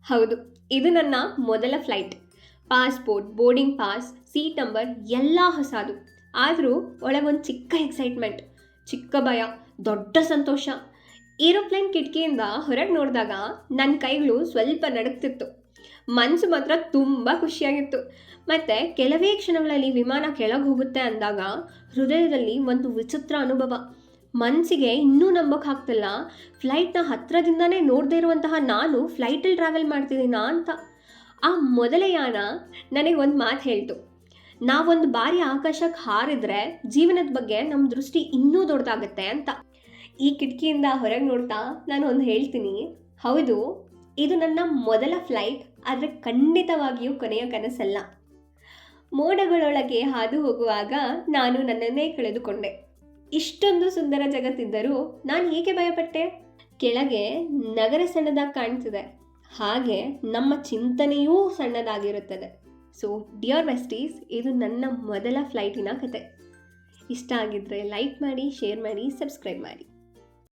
ಹೌದು, ಇದು ನನ್ನ ಮೊದಲ flight. Passport, boarding pass, seat number ಎಲ್ಲ ಹೊಸದು. ಆದರೂ ಒಳಗೊಂದು ಚಿಕ್ಕ ಎಕ್ಸೈಟ್‌ಮೆಂಟ್, ಚಿಕ್ಕ ಭಯ, ದೊಡ್ಡ ಸಂತೋಷ. ಏರೋಪ್ಲೇನ್ ಕಿಟಕಿಯಿಂದ ಹೊರಗೆ ನೋಡಿದಾಗ ನನ್ನ ಕೈಗಳು ಸ್ವಲ್ಪ ನಡುಗ್ತಿತ್ತು. ಮನಸ್ಸು ಮಾತ್ರ ತುಂಬ ಖುಷಿಯಾಗಿತ್ತು. ಮತ್ತು ಕೆಲವೇ ಕ್ಷಣಗಳಲ್ಲಿ ವಿಮಾನ ಕೆಳಗೆ ಹೋಗುತ್ತೆ ಅಂದಾಗ ಹೃದಯದಲ್ಲಿ ಒಂದು ವಿಚಿತ್ರ ಅನುಭವ. ಮನಸ್ಸಿಗೆ ಇನ್ನೂ ನಂಬೋಕ್ಕಾಗ್ತಿಲ್ಲ, ಫ್ಲೈಟ್ನ ಹತ್ತಿರದಿಂದನೇ ನೋಡದೇ ಇರುವಂತಹ ನಾನು ಫ್ಲೈಟಲ್ಲಿ ಟ್ರಾವೆಲ್ ಮಾಡ್ತಿದ್ದೀನಾ ಅಂತ. ಆ ಮೊದಲ ಯಾನ ನನಗೆ ಒಂದು ಮಾತು ಹೇಳ್ತು, ನಾವೊಂದು ಬಾರಿ ಆಕಾಶಕ್ಕೆ ಹಾರಿದ್ರೆ ಜೀವನದ ಬಗ್ಗೆ ನಮ್ಮ ದೃಷ್ಟಿ ಇನ್ನೂ ದೊಡ್ಡದಾಗತ್ತೆ ಅಂತ. ಈ ಕಿಟಕಿಯಿಂದ ಹೊರಗೆ ನೋಡ್ತಾ ನಾನು ಒಂದು ಹೇಳ್ತೀನಿ, ಹೌದು, ಇದು ನನ್ನ ಮೊದಲ ಫ್ಲೈಟ್, ಆದರೆ ಖಂಡಿತವಾಗಿಯೂ ಕೊನೆಯ ಕನಸಲ್ಲ. ಮೋಡಗಳೊಳಗೆ ಹಾದು ಹೋಗುವಾಗ ನಾನು ನನ್ನನ್ನೇ ಕಳೆದುಕೊಂಡೆ. ಇಷ್ಟೊಂದು ಸುಂದರ ಜಗತ್ತಿದ್ದರೂ ನಾನು ಏಕೆ ಭಯಪಟ್ಟೆ? ಕೆಳಗೆ ನಗರ ಸಣ್ಣದಾಗಿ ಕಾಣ್ತಿದೆ, ಹಾಗೆ ನಮ್ಮ ಚಿಂತನೆಯೂ ಸಣ್ಣದಾಗಿರುತ್ತದೆ. ಸೊ ಡಿಯರ್ ಬೆಸ್ಟೀಸ್, ಇದು ನನ್ನ ಮೊದಲ ಫ್ಲೈಟಿನ ಕತೆ. ಇಷ್ಟ ಆಗಿದ್ದರೆ ಲೈಕ್ ಮಾಡಿ, ಶೇರ್ ಮಾಡಿ, ಸಬ್ಸ್ಕ್ರೈಬ್ ಮಾಡಿ.